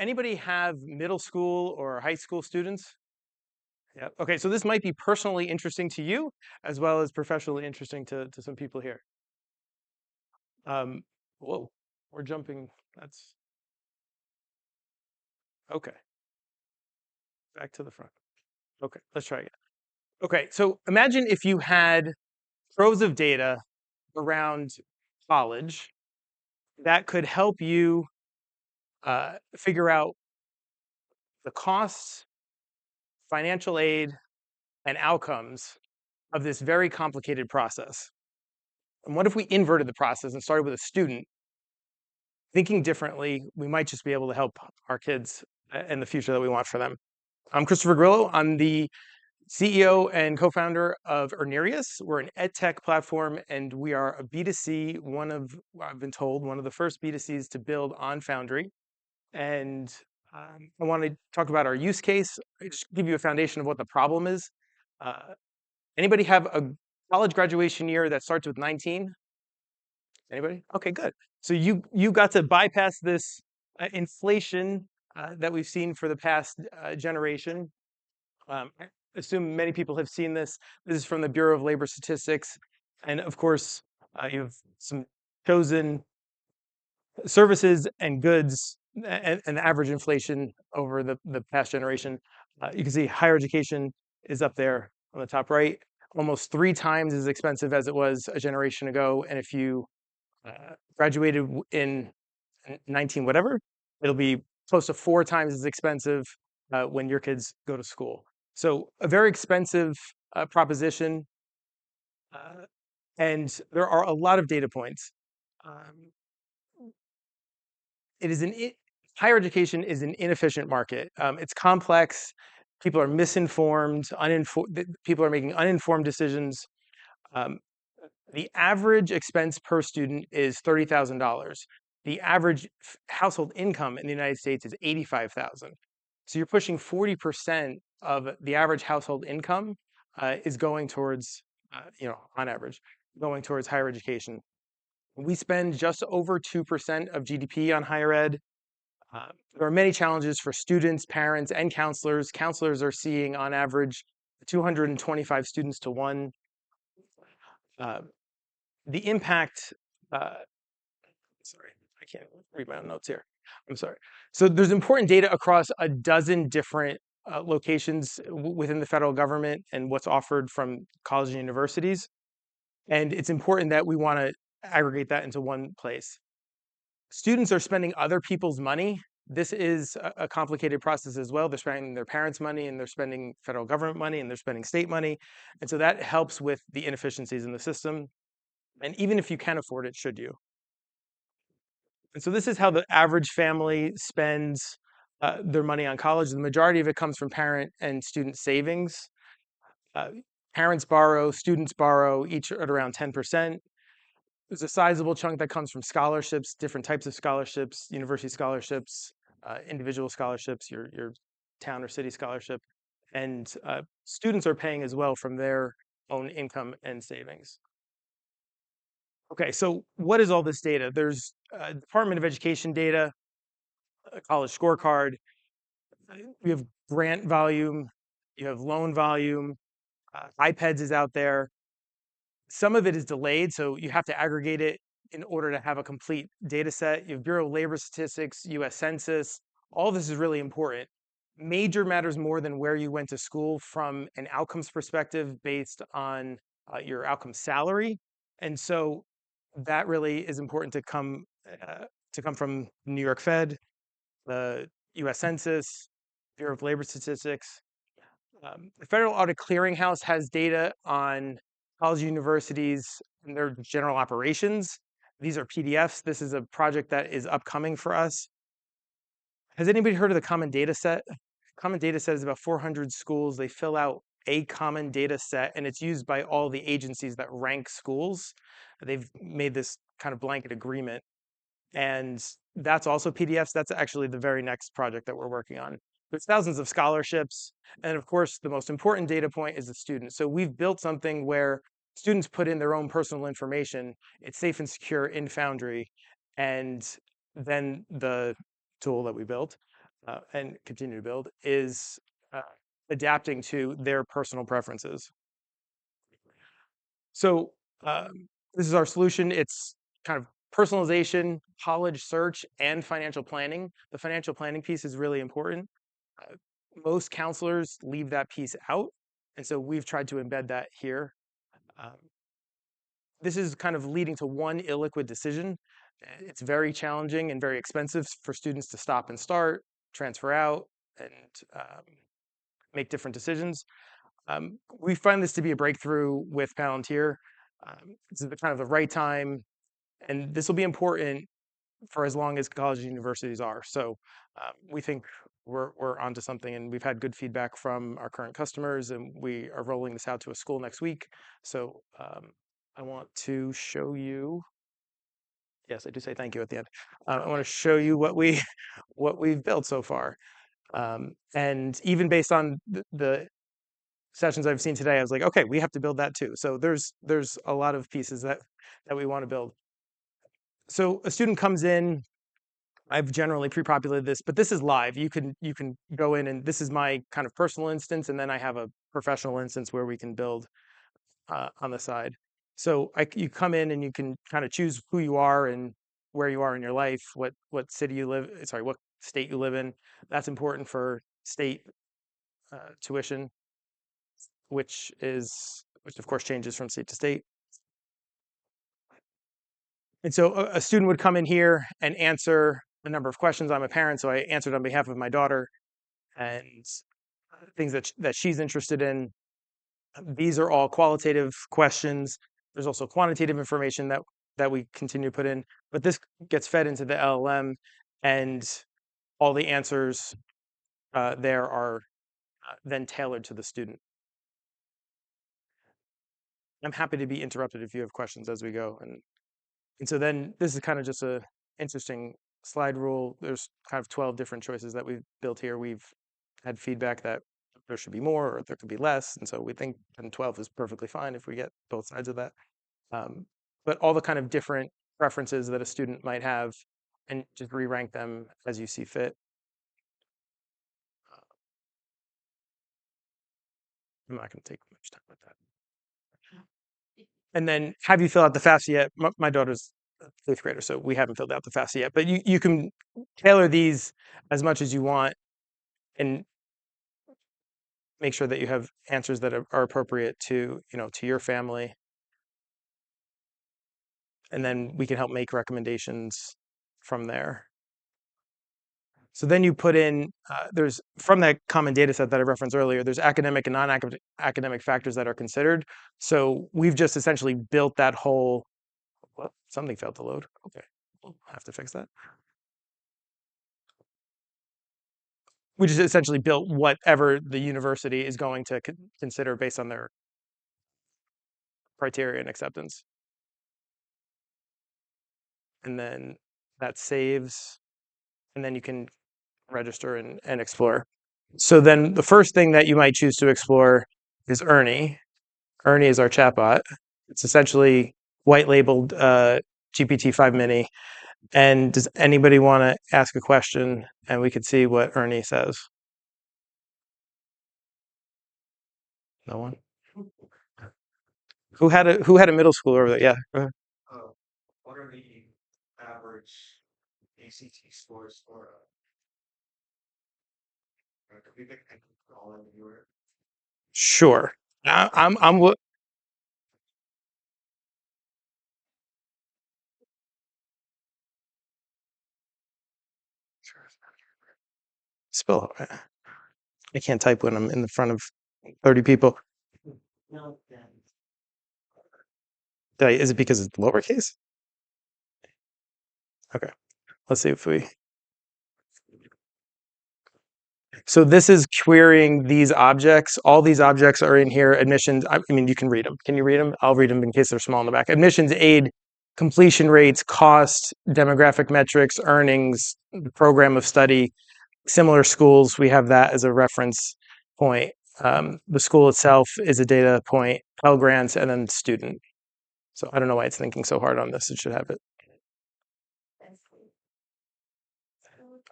Anybody have middle school or high school students? Yeah. Okay, so this might be personally interesting to you as well as professionally interesting to some people here. Um, whoa, we're jumping. That's okay. Back to the front. Okay, let's try again. Okay, so imagine if you had troves of data around college that could help you figure out the costs, financial aid, and outcomes of this very complicated process. And what if we inverted the process and started with a student thinking differently? We might just be able to help our kids and the future that we want for them. I'm Christopher Grillo. I'm the CEO and co-founder of Irnerius. We're an ed tech platform, and we are a B2C, I've been told, one of the first B2Cs to build on Foundry. And I want to talk about our use case, just give you a foundation of what the problem is. Uh, Anybody have a college graduation year that starts with 19? Anybody? Okay, good. So you got to bypass this inflation that we've seen for the past generation. I assume many people have seen this. This is from the Bureau of Labor Statistics, and of course, you have some chosen services and goods and the average inflation over the past generation. You can see higher education is up there on the top right, almost 3 times as expensive as it was a generation ago. And if you graduated in 19 whatever, it'll be close to 4 times as expensive when your kids go to school. So a very expensive proposition, uh, and there are a lot of data points. Um, it is higher education is an inefficient market. It's complex. People are misinformed. People are making uninformed decisions. Um, the average expense per student is $30,000. The average household income in the United States is 85,000. So you're pushing 40% of the average household income is going towards, on average, going towards higher education. We spend just over 2% of GDP on higher ed. There are many challenges for students, parents, and counselors. Counselors are seeing, on average, 225 students to one. Uh, the impact, uh, sorry, I can't read my own notes here. I'm sorry. So there's important data across a dozen different locations within the federal government and what's offered from colleges and universities. And it's important that we want to aggregate that into one place. Students are spending other people's money. This is a complicated process as well. They're spending their parents' money, and they're spending federal government money, and they're spending state money. And so that helps with the inefficiencies in the system. And even if you can afford it, should you? And so this is how the average family spends their money on college. The majority of it comes from parent and student savings. Uh, Parents borrow, students borrow, each at around 10%. There's a sizable chunk that comes from scholarships, different types of scholarships, university scholarships, individual scholarships, your town or city scholarship. And students are paying as well from their own income and savings. Okay, so what is all this data? There's Department of Education data, a college scorecard, you have grant volume, you have loan volume, iPads is out there. Some of it is delayed, so you have to aggregate it in order to have a complete data set. You have Bureau of Labor Statistics, US Census. All this is really important. Major matters more than where you went to school from an outcomes perspective based on your outcome salary. And so that really is important to come from New York Fed, the US Census, Bureau of Labor Statistics. The Federal Audit Clearinghouse has data on college universities and their general operations. These are PDFs. This is a project that is upcoming for us. Has anybody heard of the Common Data Set? Common Data Set is about 400 schools. They fill out a common data set, and it's used by all the agencies that rank schools. They've made this kind of blanket agreement. And that's also PDFs. That's actually the very next project that we're working on. There's thousands of scholarships. And of course, the most important data point is the student. So we've built something where students put in their own personal information. It's safe and secure in Foundry. And then the tool that we built and continue to build is uh, adapting to their personal preferences. So this is our solution. It's kind of personalization, college search, and financial planning. The financial planning piece is really important. Uh, Most counselors leave that piece out, and so we've tried to embed that here. Um, this is kind of leading to one illiquid decision. It's very challenging and very expensive for students to stop and start, transfer out, and make different decisions. We find this to be a breakthrough with Palantir. This is kind of the right time, and this will be important for as long as colleges and universities are. So we think we're onto something, and we've had good feedback from our current customers, and we are rolling this out to a school next week. So I want to show you. Yes, I do say thank you at the end. I want to show you what we've built so far, and even based on the sessions I've seen today, I was like, okay, we have to build that too. So there's a lot of pieces that we want to build. So a student comes in. I've generally pre-populated this, but this is live. You can go in, and this is my kind of personal instance, and then I have a professional instance where we can build on the side. So you come in and you can kind of choose who you are and where you are in your life, what city you live, sorry, what state you live in. That's important for state tuition, which of course changes from state to state. And so a student would come in here and answer a number of questions. I'm a parent, so I answered on behalf of my daughter and things that she's interested in. These are all qualitative questions. There's also quantitative information that we continue to put in, but this gets fed into the LLM, and all the answers there are then tailored to the student. I'm happy to be interrupted if you have questions as we go. And so then this is kind of just a interesting slide rule. There's kind of 12 different choices that we've built here. We've had feedback that there should be more or there could be less. And so we think 12 is perfectly fine if we get both sides of that. But all the kind of different preferences that a student might have, and just re-rank them as you see fit. I'm not going to take much time with that. And then have you fill out the FAFSA yet? My daughter's a fifth grader, so we haven't filled out the FAFSA yet. But you can tailor these as much as you want and make sure that you have answers that are appropriate to to your family. And then we can help make recommendations from there. So then you put in, there's from that common data set that I referenced earlier, there's academic and non-academic factors that are considered. So we've just essentially built that whole, well, something failed to load. Okay, we'll have to fix that. We just essentially built whatever the university is going to consider based on their criteria and acceptance. And then that saves, and then you can register and explore. So then the first thing that you might choose to explore is Ernie. Ernie is our chatbot. It's essentially white labeled GPT-5 Mini. And does anybody want to ask a question? And we could see what Ernie says. No one? Who had a middle schooler over there? Yeah. Go ahead. What are the average ACT scores for could we pick all in your Sure. I'm spell. I can't type when I'm in the front of 30 people. no then Is it because it's lowercase? Okay. Let's see if we. So this is querying these objects. All these objects are in here. Admissions. I mean, you can read them. Can you read them? I'll read them in case they're small in the back. Admissions aid, completion rates, cost, demographic metrics, earnings, program of study. Similar schools, we have that as a reference point. The school itself is a data point, Pell Grants, and then student. So I don't know why it's thinking so hard on this. It should have it.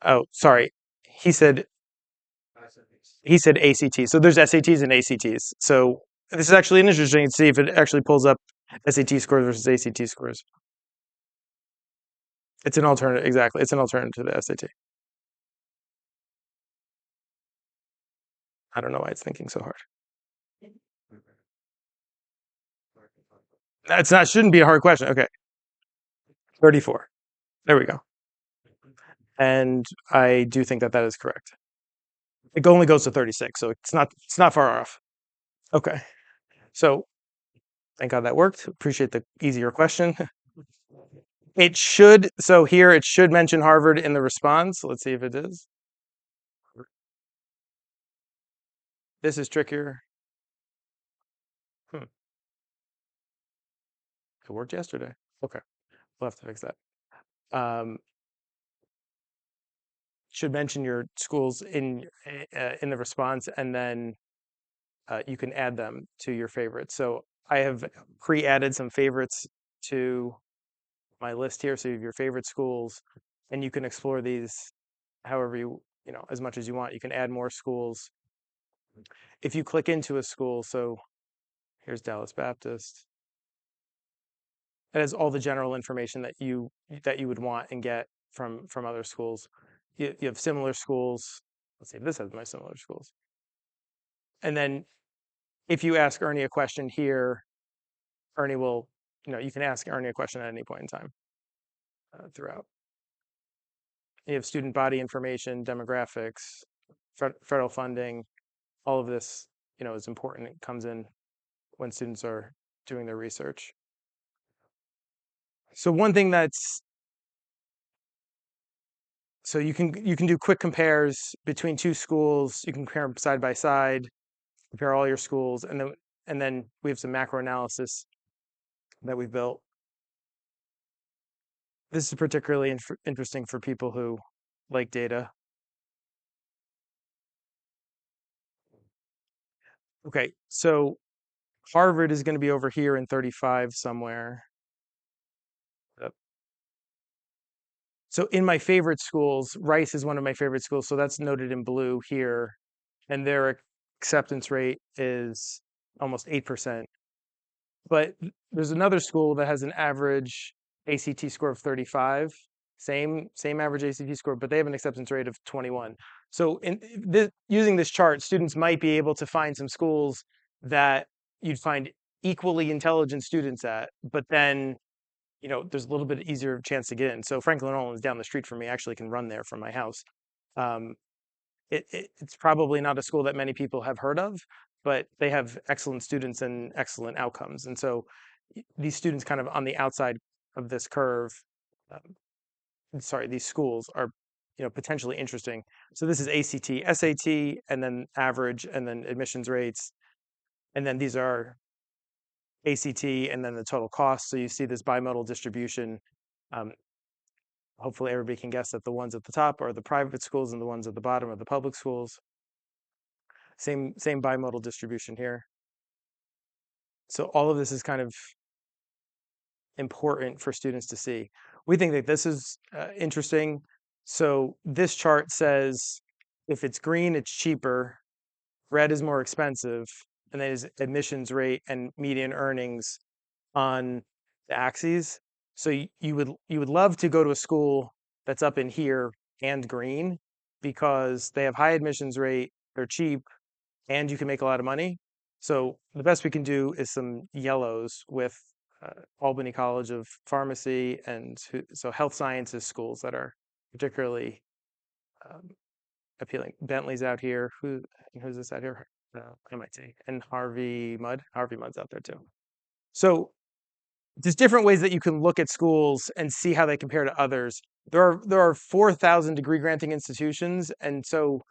Oh, sorry. he said I said this. he said ACT. So there's SATs and ACTs. So this is actually interesting to see if it actually pulls up SAT scores versus ACT scores. It's an alternative, exactly. It's an alternative to the SAT. I don't know why it's thinking so hard. Okay. That's not shouldn't be a hard question. Okay, 34. There we go. And I do think that that is correct. It only goes to 36, so it's not far off. Okay, so thank God that worked. Appreciate the easier question. It should, so here it should mention Harvard in the response. Let's see if it is. This is trickier. Hmm, it worked yesterday. Okay, we'll have to fix that. Um, should mention your schools in the response, and then you can add them to your favorites. So I have pre-added some favorites to my list here. So you have your favorite schools, and you can explore these however as much as you want. You can add more schools. If you click into a school, so here's Dallas Baptist. It has all the general information that you would want and get from other schools. You have similar schools. Let's see if this has my similar schools. And then if you ask Ernie a question here, Ernie will, you can ask Ernie a question at any point in time throughout. You have student body information, demographics, federal funding. All of this, is important. It comes in when students are doing their research. So one thing so you can do quick compares between two schools. You can compare them side by side, compare all your schools, and then we have some macro analysis that we've built. This is particularly interesting for people who like data. Okay, so Harvard is going to be over here in 35 somewhere. Yep. So in my favorite schools, Rice is one of my favorite schools, so that's noted in blue here, and their acceptance rate is almost 8%. But there's another school that has an average ACT score of 35, same average ACT score, but they have an acceptance rate of 21. So using this chart, students might be able to find some schools that you'd find equally intelligent students at, but then there's a little bit easier chance to get in. So Franklin Olin is down the street from me. I actually can run there from my house. Um, it's probably not a school that many people have heard of, but they have excellent students and excellent outcomes. And so these students kind of on the outside of this curve, these schools are potentially interesting. So this is ACT, SAT, and then average, and then admissions rates. And then these are ACT, and then the total cost. So you see this bimodal distribution. Um, hopefully everybody can guess that the ones at the top are the private schools and the ones at the bottom are the public schools. Same bimodal distribution here. So all of this is kind of important for students to see. We think that this is interesting. So this chart says if it's green, it's cheaper, red is more expensive, and then is admissions rate and median earnings on the axes. So you would love to go to a school that's up in here and green because they have high admissions rate, they're cheap, and you can make a lot of money. So the best we can do is some yellows with Albany College of Pharmacy and so health sciences schools that are particularly um, appealing. Bentley's out here. Who's this out here? MIT and Harvey Mudd. Harvey Mudd's out there too. So there's different ways that you can look at schools and see how they compare to others. There are 4,000 degree granting institutions, and so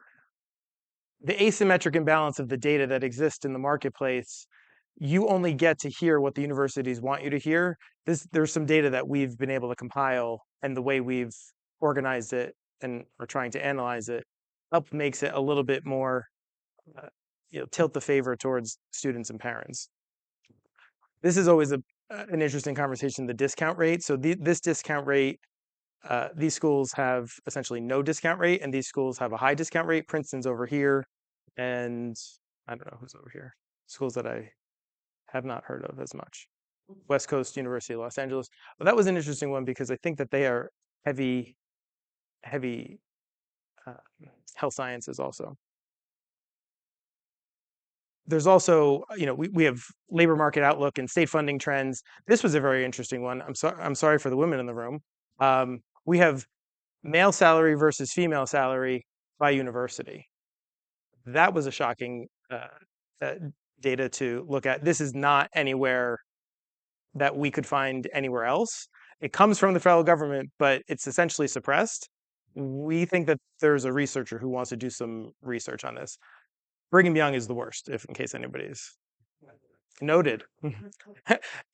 the asymmetric imbalance of the data that exists in the marketplace, you only get to hear what the universities want you to hear. There's some data that we've been able to compile, and the way we've organized it and are trying to analyze it makes it a little bit more, uh, tilt the favor towards students and parents. This is always an interesting conversation, the discount rate. So this discount rate These schools have essentially no discount rate, and these schools have a high discount rate. Princeton's over here, and I don't know who's over here. Schools that I have not heard of as much. West Coast University of Los Angeles. Well, that was an interesting one because I think that they are heavy, heavy uh, health sciences also. There's also, we have labor market outlook and state funding trends. This was a very interesting one. I'm sorry for the women in the room. We have male salary versus female salary by university. That was a shocking uh, data to look at. This is not anywhere that we could find anywhere else. It comes from the federal government, but it's essentially suppressed. We think that there's a researcher who wants to do some research on this. Brigham Young is the worst, if in case anybody's noted.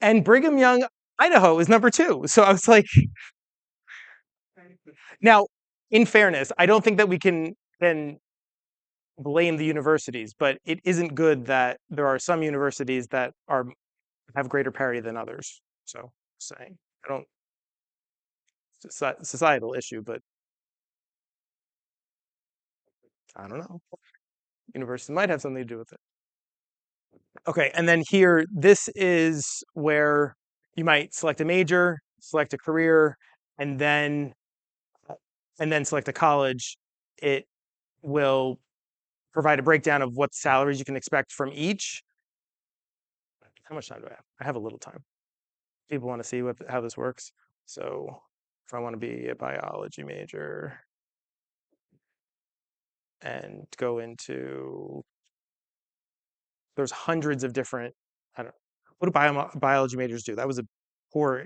And Brigham Young, Idaho is number 2. So I was like, now, in fairness, I don't think that we can blame the universities, but it isn't good that there are some universities that have greater parity than others. So saying, I don't societal issue, but I don't know. Universities might have something to do with it. Okay, and then here, this is where you might select a major, select a career, and then select a college. It will provide a breakdown of what salaries you can expect from each. How much time do I have? I have a little time. People want to see how this works. So if I want to be a biology major and go into, there's hundreds of different, I don't know, what do biology majors do? That was a poor,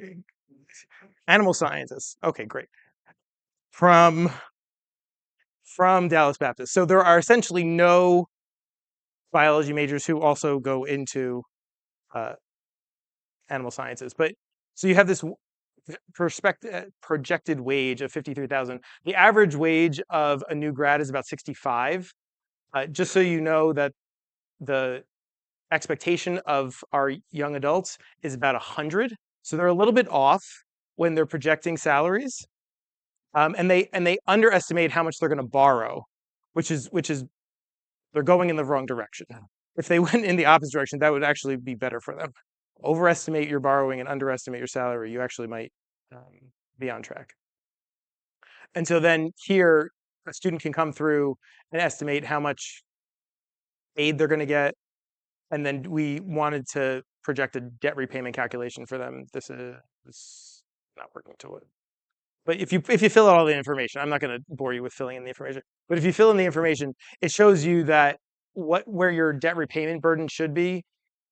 animal scientists. Okay, great. From Dallas Baptist. So there are essentially no biology majors who also go into uh, animal sciences. But so you have this projected wage of 53,000. The average wage of a new grad is about 65. Just so you know that the expectation of our young adults is about 100. So they're a little bit off when they're projecting salaries, and they underestimate how much they're going to borrow, which is they're going in the wrong direction. If they went in the opposite direction, that would actually be better for them. Overestimate your borrowing and underestimate your salary, you actually might be on track. And so then here, a student can come through and estimate how much aid they're going to get. And then we wanted to project a debt repayment calculation for them. This is not working to it. But if you fill out all the information, I'm not going to bore you with filling in the information. But if you fill in the information, it shows you that where your debt repayment burden should be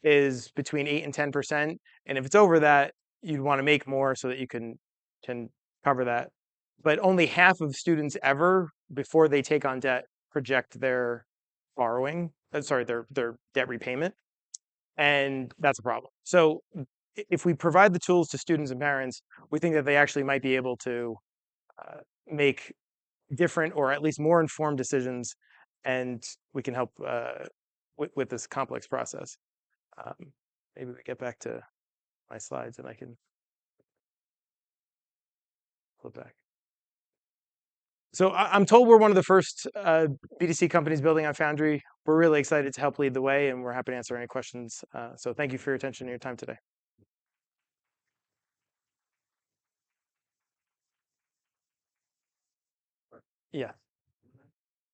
is between 8 and 10%. And if it's over that, you'd want to make more so that you can cover that. But only half of students ever, before they take on debt, project their borrowing, their debt repayment. And that's a problem. So if we provide the tools to students and parents, we think that they actually might be able to make different or at least more informed decisions, and we can help with this complex process. Maybe we get back to my slides and I can flip back. So I'm told we're one of the first BDC companies building on Foundry. We're really excited to help lead the way, and we're happy to answer any questions. So thank you for your attention and your time today. Yeah.